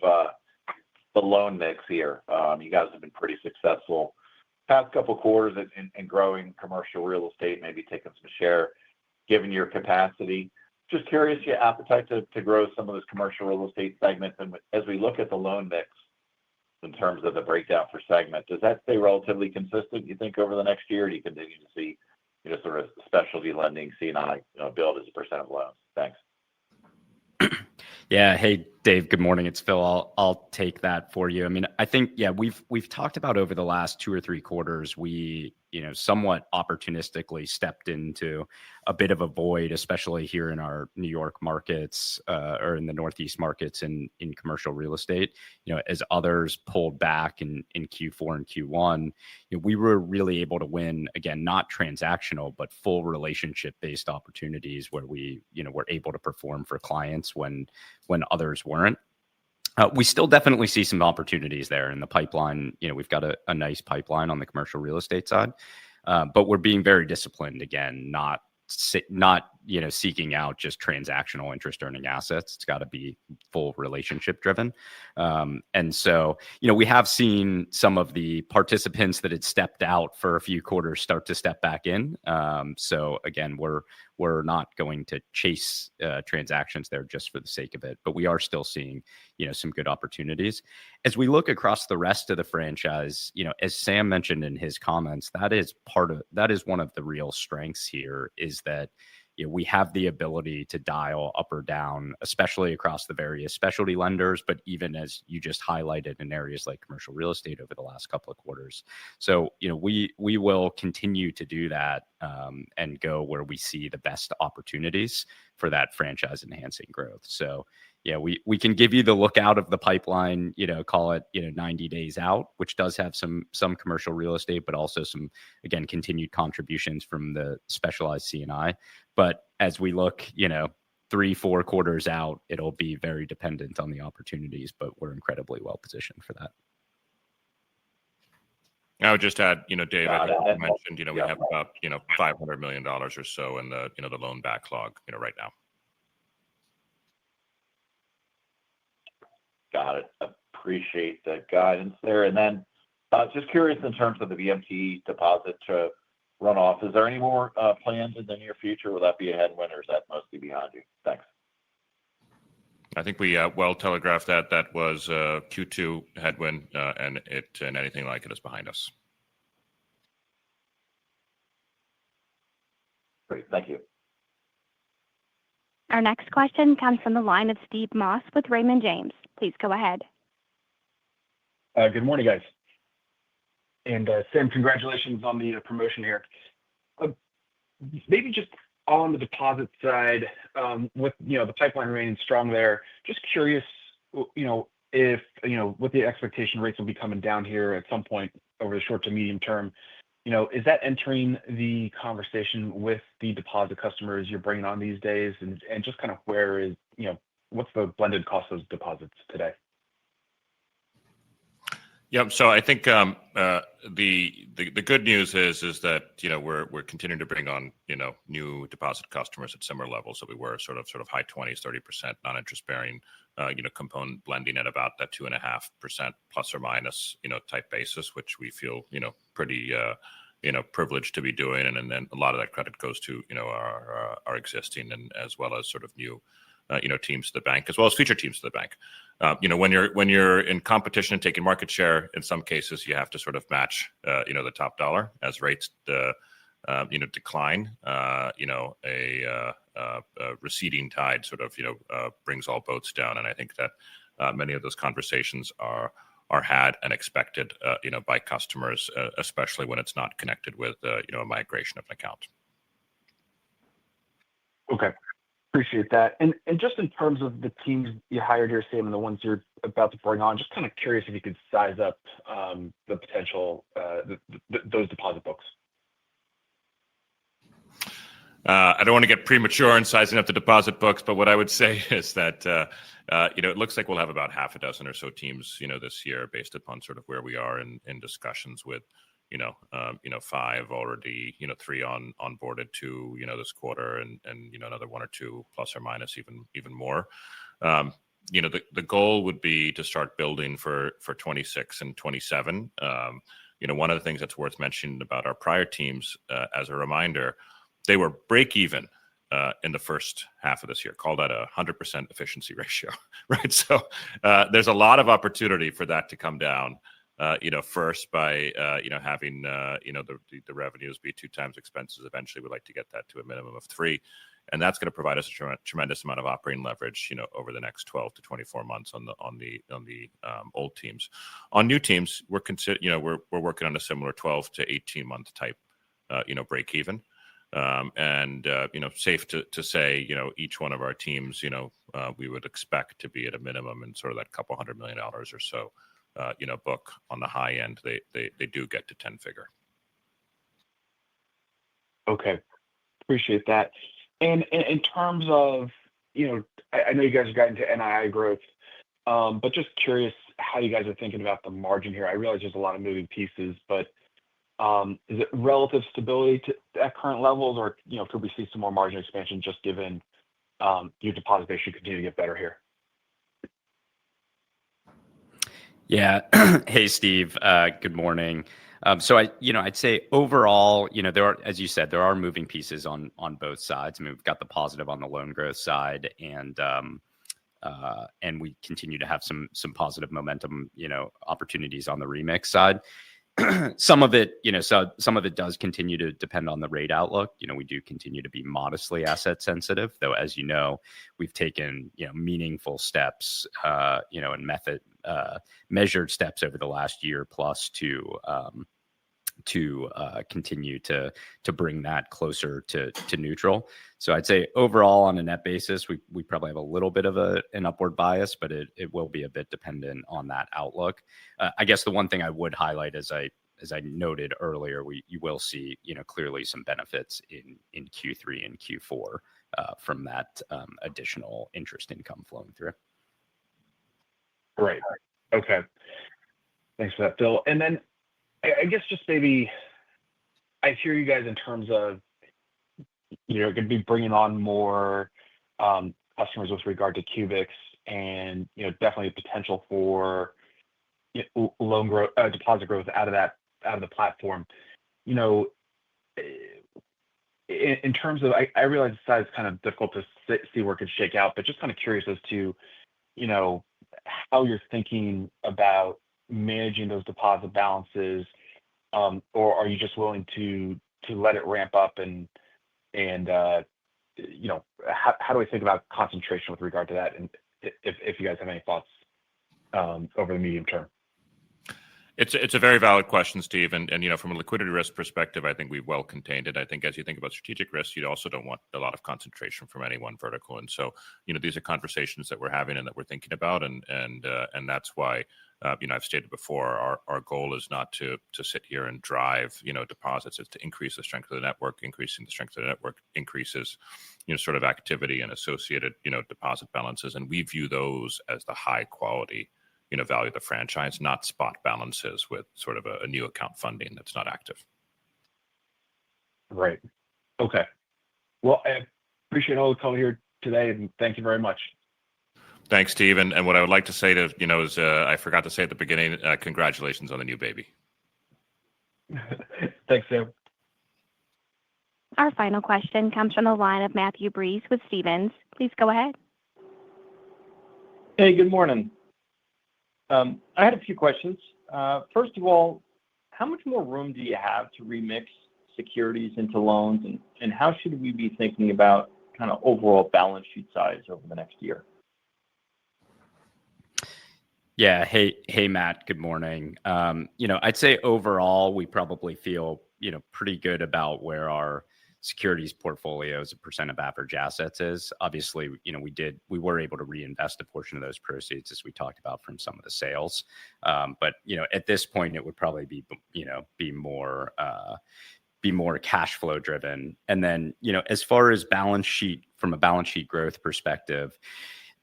the loan mix here, you guys have been pretty successful past couple quarters in growing commercial real estate, maybe taking some share, given your capacity. Just curious, your appetite to grow some of this commercial real estate segments, and as we look at the loan mix in terms of the breakdown for segment, does that stay relatively consistent, you think, over the next year? Or do you continue to see, sort of specialty lending, C&I, build as a percent of loans? Thanks. Yeah. Hey, Dave. Good morning. It's Phil. I'll take that for you. I mean, I think we've talked about over the last 2 or 3 quarters, we somewhat opportunistically stepped into a bit of a void, especially here in our New York markets or in the Northeast markets in commercial real estate. As others pulled back in Q4 and Q1, we were really able to win, again, not transactional, but full relationship based opportunities where we were able to perform for clients when others weren't. We still definitely see some opportunities there in the pipeline. We've got a nice pipeline on the commercial real estate side, but we're being very disciplined, again, not seeking out just transactional interest earning assets. It's got to be full relationship driven. And so, we have seen some of the participants that had stepped out for a few quarters start to step back in. So again, we're not going to chase transactions there just for the sake of it, but we are still seeing, some good opportunities. As we look across the rest of the franchise, as Sam mentioned in his comments, that is one of the real strengths here, is that we have the ability to dial up or down, especially across the various specialty lenders, but even as you just highlighted in areas like commercial real estate over the last couple of quarters. So, we will continue to do that and go where we see the best opportunities for that franchise enhancing growth. So, yeah, we can give you the look out of the pipeline, call it, 90 days out, which does have some commercial real estate, but also some, again, continued contributions from the specialized C&I. But as we look, 3-4 quarters out, it'll be very dependent on the opportunities, but we're incredibly well positioned for that. I would just add, Dave, I think you mentioned, we have about, $500 million or so in the, the loan backlog, right now. Got it. Appreciate the guidance there. And then just curious in terms of the VMT deposit runoff, is there any more plans in the near future? Will that be a headwind, or is that mostly behind you? Thanks. I think we well telegraphed that was Q2 headwind, and anything like it is behind us. Great. Thank you. Our next question comes from the line of Steve Moss with Raymond James. Please go ahead. Good morning, guys. And Sam, congratulations on the promotion here. Maybe just on the deposit side, with the pipeline remaining strong there, just curious, if with the expectation rates will be coming down here at some point over the short to medium term, is that entering the conversation with the deposit customers you're bringing on these days, and just kind of where is what's the blended cost of deposits today? Yeah, so I think the good news is that we're continuing to bring on new deposit customers at similar levels that we were sort of high 20s, 30% non-interest bearing component blending at about that 2.5% plus or minus type basis, which we feel pretty privileged to be doing, and then a lot of that credit goes to our existing and as well as sort of new teams to the bank, as well as future teams to the bank. When you're in competition and taking market share, in some cases you have to sort of match, the top dollar as rates, decline. A receding tide sort of, brings all boats down, and I think that many of those conversations are had and expected, by customers, especially when it's not connected with, a migration of an account. Okay. Appreciate that. And just in terms of the teams you hired here, Sam, and the ones you're about to bring on, just kind of curious if you could size up the potential, those deposit books. I don't want to get premature in sizing up the deposit books, but what I would say is that, it looks like we'll have about half a dozen or so teams, this year, based upon sort of where we are in discussions with, 5 already, 3 onboarded, 2, this quarter, and another 1 or 2 plus or minus even more. The goal would be to start building for 26 and 27. One of the things that's worth mentioning about our prior teams, as a reminder, they were break even in the first half of this year. Call that 100% efficiency ratio, right? So there's a lot of opportunity for that to come down. First by having the revenues be 2 times expenses. Eventually, we'd like to get that to a minimum of 3, and that's going to provide us a tremendous amount of operating leverage, over the next 12 to 24 months on the old teams. On new teams, we're working on a similar 12 to 18 month type, break even. Safe to say, each one of our teams, we would expect to be at a minimum in sort of that couple $100 million or so, book. On the high end, they do get to 10-figure. Okay. Appreciate that. And in terms of, I know you guys are getting to NII growth, but just curious how you guys are thinking about the margin here. I realize there's a lot of moving pieces, but is it relative stability at current levels, or could we see some more margin expansion just given your deposit base should continue to get better here? Yeah. Hey, Steve. Good morning. So I'd say overall, there are, as you said, there are moving pieces on both sides. I mean, we've got the positive on the loan growth side, and we continue to have some positive momentum, opportunities on the remix side. Some of it does continue to depend on the rate outlook. We do continue to be modestly asset sensitive, though, as you know, we've taken, meaningful steps, and measured steps over the last year plus to continue to bring that closer to neutral. So I'd say overall on a net basis, we probably have a little bit of an upward bias, but it will be a bit dependent on that outlook. I guess the one thing I would highlight, as I noted earlier, you will see, clearly some benefits in Q3 and Q4 from that additional interest income flowing through. Right. Okay. Thanks for that, Phil. And then I guess just maybe I hear you guys in terms of, going to be bringing on more customers with regard to Cubics, and, definitely a potential for loan growth, deposit growth out of the platform. In terms of, I realize the size is kind of difficult to see where it could shake out, but just kind of curious as to, how you're thinking about managing those deposit balances, or are you just willing to let it ramp up and how do we think about concentration with regard to that, and if you guys have any thoughts over the medium term? It's a very valid question, Steve. And from a liquidity risk perspective, I think we've well contained it. I think as you think about strategic risks, you also don't want a lot of concentration from any one vertical. And so, these are conversations that we're having and that we're thinking about. And that's why, I've stated before, our goal is not to sit here and drive, deposits. It's to increase the strength of the network. Increasing the strength of the network increases, sort of activity and associated, deposit balances. And we view those as the high quality, value of the franchise, not spot balances with sort of a new account funding that's not active. Right. Okay. Well, I appreciate all the color here today, and thank you very much. Thanks, Steve. And what I would like to say to, is I forgot to say at the beginning, congratulations on the new baby. Thanks, Sam. Our final question comes from the line of Matthew Breese with Stephens. Please go ahead. Hey, good morning. I had a few questions. First of all, how much more room do you have to remix securities into loans, and how should we be thinking about kind of overall balance sheet size over the next year? Yeah. Hey, Matt. Good morning. I'd say overall, we probably feel, pretty good about where our securities portfolio as a percent of average assets is. Obviously, we were able to reinvest a portion of those proceeds, as we talked about, from some of the sales. But at this point, it would probably be more cash flow driven. And then, as far as from a balance sheet growth perspective,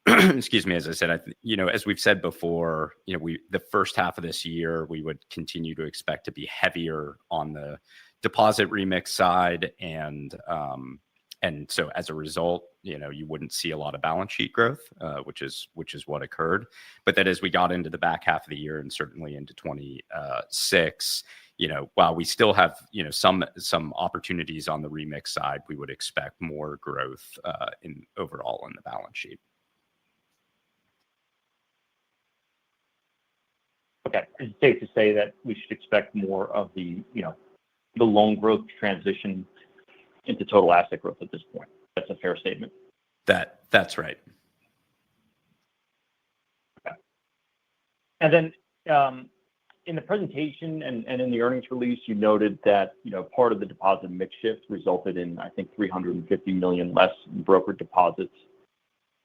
excuse me, as I said, as we've said before, the first half of this year, we would continue to expect to be heavier on the deposit remix side. And so as a result, you wouldn't see a lot of balance sheet growth, which is what occurred. But that as we got into the back half of the year and certainly into 26, while we still have, some opportunities on the remix side, we would expect more growth overall in the balance sheet. Okay. Is it safe to say that we should expect more of the loan growth transition into total asset growth at this point? That's a fair statement. That's right. Okay. And then in the presentation and in the earnings release, you noted that part of the deposit mix shift resulted in, I think, $350 million less in brokered deposits.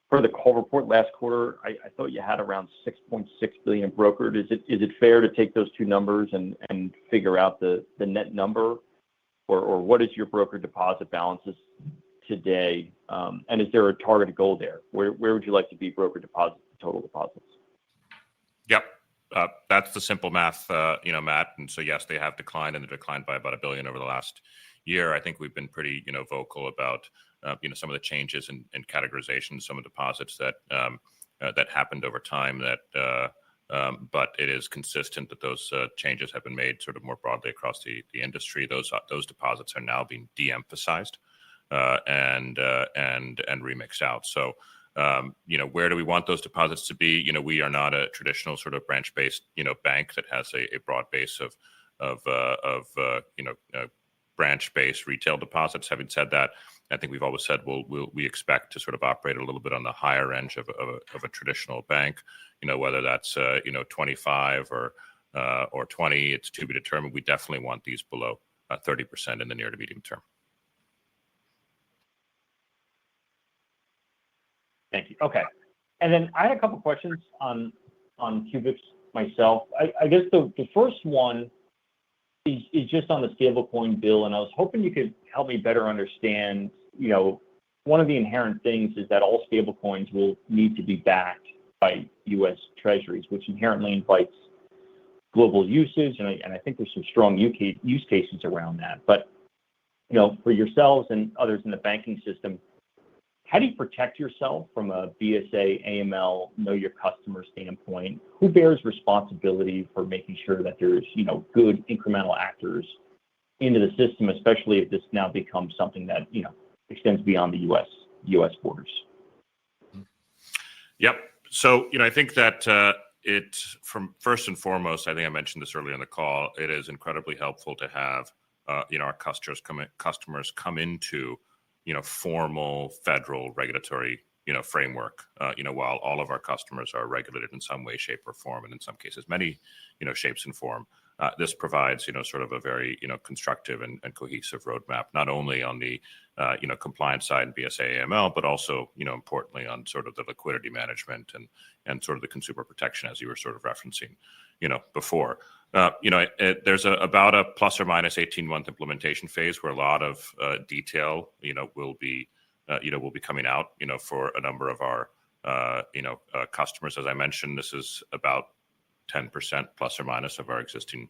For the call report last quarter, I thought you had around $6.6 billion brokered. Is it fair to take those two numbers and figure out the net number, or what is your brokered deposit balances today? And is there a targeted goal there? Where would you like to be brokered deposits to total deposits? Yep. That's the simple math, Matt. And so, yes, they have declined, and they declined by about $1 billion over the last year. I think we've been pretty, vocal about, some of the changes in categorization, some of the deposits that happened over time. But it is consistent that those changes have been made sort of more broadly across the industry. Those deposits are now being de-emphasized and remixed out. So, where do we want those deposits to be? We are not a traditional sort of branch-based, bank that has a broad base of branch-based retail deposits. Having said that, I think we've always said we expect to sort of operate a little bit on the higher end of a traditional bank. Whether that's 25 or 20, it's to be determined. We definitely want these below 30% in the near to medium term. Thank you. Okay. And then I had a couple questions on Cubics myself. I guess the first one is just on the stablecoin bill, and I was hoping you could help me better understand. One of the inherent things is that all stablecoins will need to be backed by U.S. Treasuries, which inherently invites global usage, and I think there's some strong use cases around that. But for yourselves and others in the banking system, how do you protect yourself from a BSA, AML, know your customer standpoint? Who bears responsibility for making sure that there's, good incremental actors into the system, especially if this now becomes something that, extends beyond the U.S. borders? Yep. So, I think that from first and foremost, I think I mentioned this earlier in the call, it is incredibly helpful to have, our customers come into formal federal regulatory, framework, while all of our customers are regulated in some way, shape, or form, and in some cases, many, shapes and form. This provides, sort of a very, constructive and cohesive roadmap, not only on the, compliance side and BSA AML, but also, importantly on sort of the liquidity management and sort of the consumer protection, as you were sort of referencing, before. There's about a plus or minus 18-month implementation phase where a lot of detail, will be coming out, for a number of our, customers. As I mentioned, this is about 10% plus or minus of our existing,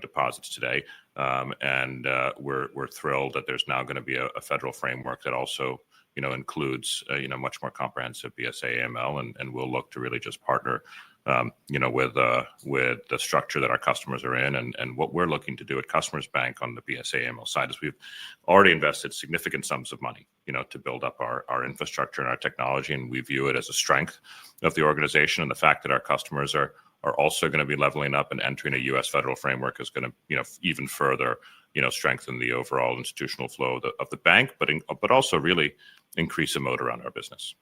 deposits today. And we're thrilled that there's now going to be a federal framework that also, includes much more comprehensive BSA AML, and we'll look to really just partner with the structure that our customers are in, and what we're looking to do at Customers Bank on the BSA AML side is we've already invested significant sums of money, to build up our infrastructure and our technology, and we view it as a strength of the organization. And the fact that our customers are also going to be leveling up and entering a U.S. federal framework is going to even further strengthen the overall institutional flow of the bank, but also really increase the moat around our business.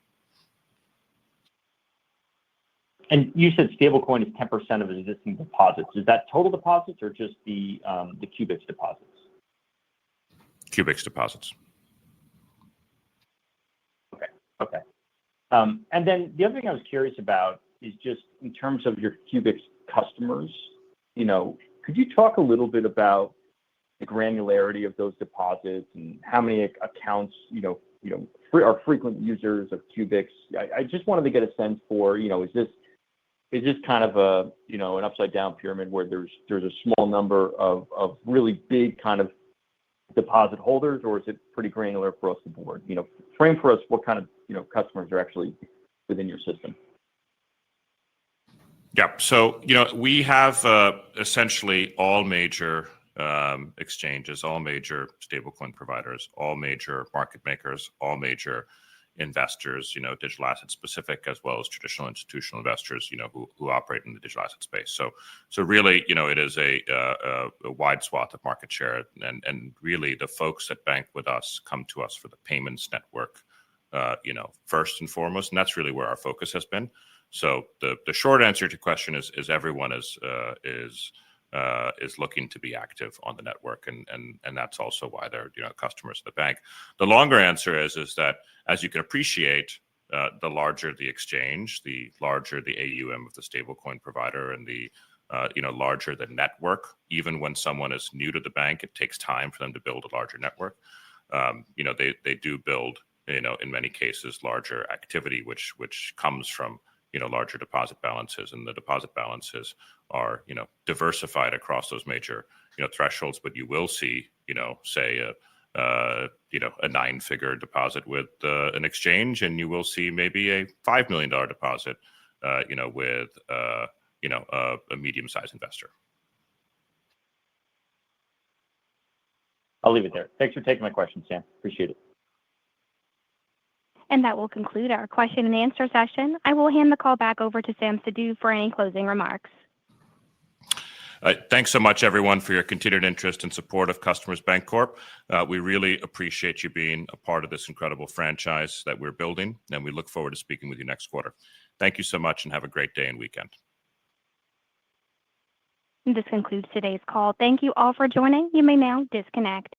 And you said stablecoin is 10% of existing deposits. Is that total deposits or just the CUBIX deposits? CUBIX deposits. Okay. And then the other thing I was curious about is just in terms of your CUBIX customers, could you talk a little bit about the granularity of those deposits and how many accounts, are frequent users of CUBIX? I just wanted to get a sense for, is this kind of an upside down pyramid where there's a small number of really big kind of deposit holders, or is it pretty granular across the board? Frame for us what kind of customers are actually within your system. Yeah. So we have essentially all major exchanges, all major stablecoin providers, all major market makers, all major investors, digital asset specific, as well as traditional institutional investors, who operate in the digital asset space. So really, it is a wide swath of market share, and really the folks that bank with us come to us for the payments network, first and foremost, and that's really where our focus has been. So the short answer to your question is everyone is looking to be active on the network, and that's also why they're customers of the bank. The longer answer is that, as you can appreciate, the larger the exchange, the larger the AUM of the stablecoin provider, and the larger the network. Even when someone is new to the bank, it takes time for them to build a larger network. They do build in many cases larger activity, which comes from larger deposit balances, and the deposit balances are diversified across those major thresholds. But you will see say a 9-figure deposit with an exchange, and you will see maybe a $5 million deposit with a medium-sized investor. I'll leave it there. Thanks for taking my question, Sam. Appreciate it. And that will conclude our question and answer session. I will hand the call back over to Sam Sadoo for any closing remarks. Thanks so much, everyone, for your continued interest and support of Customers Bancorp. We really appreciate you being a part of this incredible franchise that we're building, and we look forward to speaking with you next quarter. Thank you so much, and have a great day and weekend. This concludes today's call. Thank you all for joining. You may now disconnect.